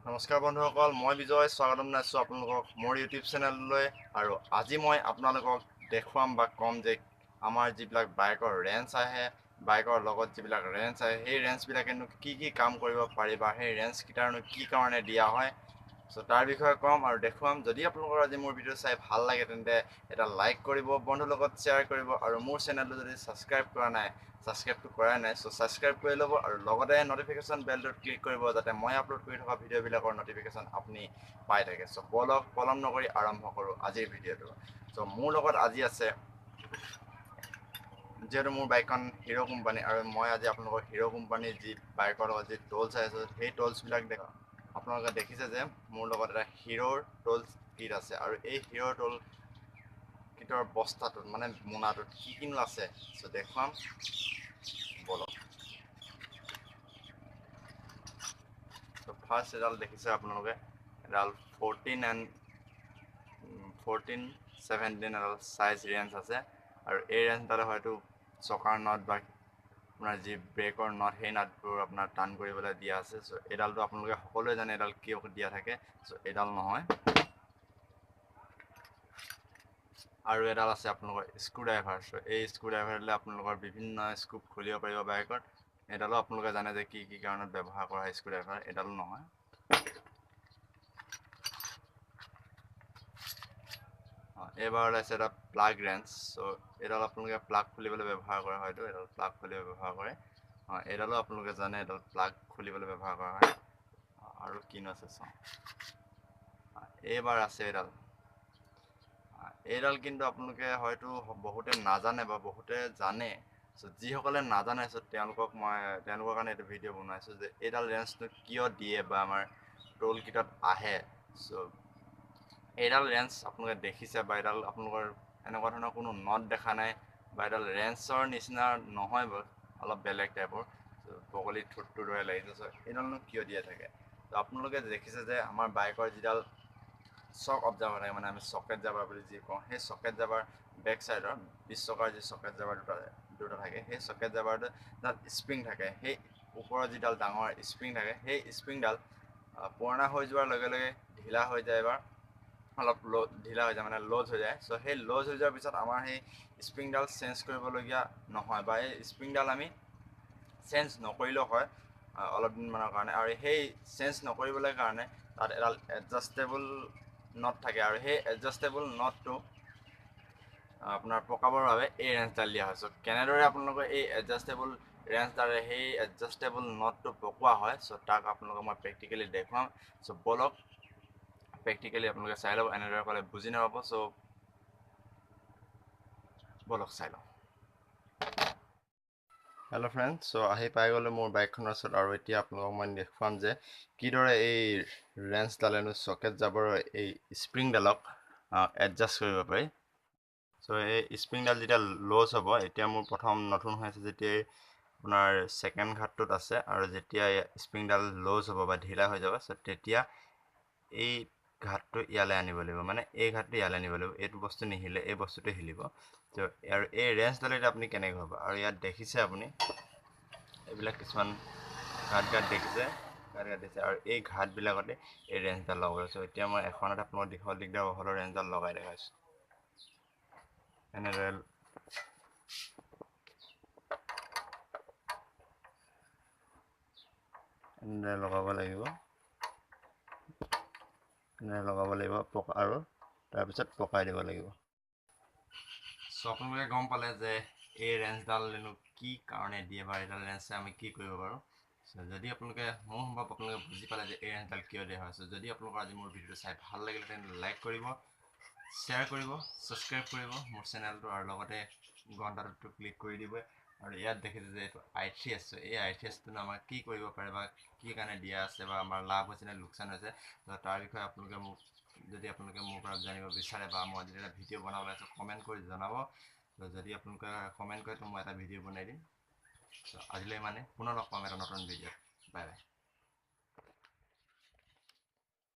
নমস্কাৰ বন্ধুসকল, মই বিজয় স্বাগতম জনাইছোঁ আপোনালোকক মোৰ ইউটিউব চেনেললৈ। আৰু আজি মই আপোনালোকক দেখুৱাম বা ক'ম যে আমাৰ যিবিলাক বাইকৰ ৰেঞ্জ আহে, বাইকৰ লগত যিবিলাক ৰেঞ্জ আহে, সেই ৰেঞ্জবিলাকেনো কি কাম কৰিব পাৰি বা সেই ৰেঞ্জকেইটাৰনো কি কাৰণে দিয়া হয়, চ' তাৰ বিষয়ে ক'ম আৰু দেখুৱাম। যদি আপোনালোকৰ আজি মোৰ ভিডিঅ' চাই ভাল লাগে তেন্তে এটা লাইক কৰিব, বন্ধুৰ লগত শ্বেয়াৰ কৰিব, আৰু মোৰ চেনেলটো যদি ছাবস্ক্ৰাইব কৰা নাই, ছাবস্ক্ৰাইবটো কৰাই নাই, চ' ছাবস্ক্ৰাইব কৰি ল'ব আৰু লগতে নটিফিকেশ্যন বেলটোত ক্লিক কৰিব যাতে মই আপলোড কৰি থকা ভিডিঅ'বিলাকৰ নটিফিকেশ্যন আপুনি পাই থাকে। চ' বলক পলম নকৰি আৰম্ভ কৰোঁ আজিৰ ভিডিঅ'টো। চ' মোৰ লগত আজি আছে, যিহেতু মোৰ বাইকখন হিৰ' কোম্পানী আৰু মই আজি আপোনালোকৰ হিৰ' কোম্পানীৰ যি বাইকৰ লগত যি টুলছ আহিছোঁ সেই টুলছবিলাক আপোনালোকে দেখিছে যে মোৰ লগত এটা হিৰ'ৰ টুলছ কিট আছে, আৰু এই হিৰ'ৰ টুল কিটৰ বস্তাটোত মানে মোনাটোত কিনো আছে চ' দেখুৱাম, বলক। ত' ফাৰ্ষ্ট এডাল দেখিছে আপোনালোকে, এডাল 14-17 এডাল চাইজ ৰেঞ্জ আছে, আৰু এই ৰেঞ্জডালে হয়তো চকাৰ নট বা আপোনাৰ যি ব্ৰেকৰ নট সেই নাটবোৰ আপোনাৰ টান কৰিবলৈ দিয়া আছে। চ' এইডালটো আপোনালোকে সকলোৱে জানে এডাল কিয় দিয়া থাকে, চ' এইডাল নহয়। আৰু এডাল আছে আপোনালোকৰ স্ক্ৰু ড্ৰাইভাৰ। চ' এই স্ক্ৰু ড্ৰাইভাৰলৈ আপোনালোকৰ বিভিন্ন স্ক্ৰুপ খুলিব পাৰিব বাইকত। এডালো আপোনালোকে জানে যে কি কাৰণত ব্যৱহাৰ কৰা হয় স্ক্ৰু ড্ৰাইভাৰ, এডালো নহয়। এইবাৰ ওলাইছে এটা প্লাগ ৰেঞ্জ। চ' এইডাল আপোনালোকে প্লাগ খুলিবলৈ ব্যৱহাৰ কৰা হয়তো, এডাল প্লাগ খুলিবলৈ ব্যৱহাৰ কৰে। এইডালো আপোনালোকে জানে এডাল প্লাগ খুলিবলৈ ব্যৱহাৰ কৰা হয়। আৰু কিনো আছে চাওঁ, এইবাৰ আছে এইডাল কিন্তু আপোনালোকে হয়তো বহুতে নাজানে বা বহুতে জানে। চ' যিসকলে নাজানে তেওঁলোকৰ কাৰণে এইটো ভিডিঅ' বনাইছোঁ যে এইডাল ৰেঞ্জটো কিয় দিয়ে বা আমাৰ টুল কিটত আহে। চ' এইডাল ৰেঞ্জ আপোনালোকে দেখিছে বা এইডাল আপোনালোকৰ এনেকুৱা ধৰণৰ কোনো নট দেখা নাই, বা এইডাল ৰেঞ্জৰ নিচিনা নহয় বাৰু, অলপ বেলেগ টাইপৰ। বগলী ঠোঁটটোৰ দৰে লাগিছে। চ' এইডালনো কিয় দিয়া থাকে, ত' আপোনালোকে দেখিছে যে আমাৰ বাইকৰ যিডাল চক অবজাৰ্ভাৰ থাকে, মানে আমি চকেট জাবাৰ বুলি যি কওঁ, সেই চকেট জাবাৰ বেক চাইডৰ 20 চকাৰ যি চকেট জাবাৰ দুটা থাকে, সেই চকেট জাবাৰটো তাত স্প্ৰিং থাকে, সেই ওপৰত যিডাল ডাঙৰ স্প্ৰিং থাকে, সেই স্প্ৰিংডাল পুৰণা হৈ যোৱাৰ লগে লগে ঢিলা হৈ যায় বা অলপ ঢিলা হৈ যায়, মানে লজ হৈ যায়। চ' সেই লজ হৈ যোৱাৰ পিছত আমাৰ সেই স্প্ৰিংডাল চেঞ্জ কৰিবলগীয়া নহয়, বা এই স্প্ৰিংডাল আমি চেঞ্জ নকৰিলেও হয় অলপ দিনমানৰ কাৰণে। আৰু সেই চেঞ্জ নকৰিবলৈ কাৰণে তাত এডাল এডজাষ্টেবল নট থাকে, আৰু সেই এডজাষ্টেবল নটটো আপোনাৰ পকাবৰ বাবে এই ৰেঞ্জডাল দিয়া হয়। চ' কেনেদৰে আপোনালোকে এই এডজাষ্টেবল ৰেঞ্জডালে সেই এডজাষ্টেবল নটটো পকোৱা হয়, চ' তাক আপোনালোকক মই প্ৰেক্টিকেলি দেখুৱাম। চ' বলক প্ৰেক্টিকেলি আপোনালোকে চাই লওক, এনেদৰে ক'লে বুজি নাপাব। চ' বলক চাই লওক। হেল্ল' ফ্ৰেণ্ড, চ' আহি পাই গ'লোঁ মোৰ বাইকখনৰ ওচৰত, আৰু এতিয়া আপোনালোকক মই দেখুৱাম যে কিদৰে এই ৰেঞ্জডালেনো চকেট জাবৰৰ এই স্প্ৰিংডালক এডজাষ্ট কৰিব পাৰি। চ' এই স্প্ৰিংডাল যেতিয়া লজ হ'ব, এতিয়া মোৰ প্ৰথম নতুন হৈ আছে যেতিয়াই আপোনাৰ ছেকেণ্ড ঘাটটোত আছে, আৰু যেতিয়া স্প্ৰিংডাল লজ হ'ব বা ঢিলা হৈ যাব, চ' তেতিয়া এই ঘাটটো ইয়ালৈ আনিব লাগিব, মানে এই ঘাটটো ইয়ালৈ আনিব লাগিব। এইটো বস্তু নিহিলে এই বস্তুটো হিলিব। ত' আৰু এই ৰেঞ্জডাল এতিয়া আপুনি কেনেকৈ হ'ব, আৰু ইয়াত দেখিছে আপুনি এইবিলাক কিছুমান ঘাট দেখিছে, আৰু এই ঘাটবিলাকতে এই ৰেঞ্জডাল লগাব লৈছোঁ। এতিয়া মই এখনত আপোনালোকৰ দীঘল দিগদাৰ বহলৰ ৰেঞ্জডাল লগাই দেখাইছোঁ। এনেদৰে লগাব লাগিব, আৰু তাৰপিছত পকাই দিব লাগিব। চ' আপোনালোকে গম পালে যে এই ৰেঞ্জডালনো কি কাৰণে দিয়ে বা এইডাল ৰেঞ্জে আমি কি কৰিব পাৰোঁ। যদি আপোনালোকে মোৰ সম্ভৱ আপোনালোকে বুজি পালে যে এই ৰেঞ্জডাল কিয় দিয়া হৈছে। যদি আপোনালোকৰ আজি মোৰ ভিডিঅ'টো চাই ভাল লাগিলে তেন্তে লাইক কৰিব, শ্বেয়াৰ কৰিব, ছাবস্ক্ৰাইব কৰিব মোৰ চেনেলটো, আৰু লগতে ঘণ্টাটোতো ক্লিক কৰি দিব। আৰু ইয়াত দেখিছে যে এইটো ITS, এই ITSটোনো আমাক কি কৰিব পাৰে বা কি কাৰণে দিয়া আছে, বা আমাৰ লাভ হৈছে নে লোকচান হৈছে, তাৰ বিষয়ে আপোনালোকে মোৰ পৰা জানিব বিচাৰে, বা মই যদি এটা ভিডিঅ' বনাবলৈ আছোঁ কমেণ্ট কৰি জনাব। যদি আপোনালোকে কমেণ্ট কৰে তো মই এটা ভিডিঅ' বনাই দিম। চ' আজিলৈ পুনৰ লগ পাম এটা নতুন ভিডিঅ'ত। Bye bye.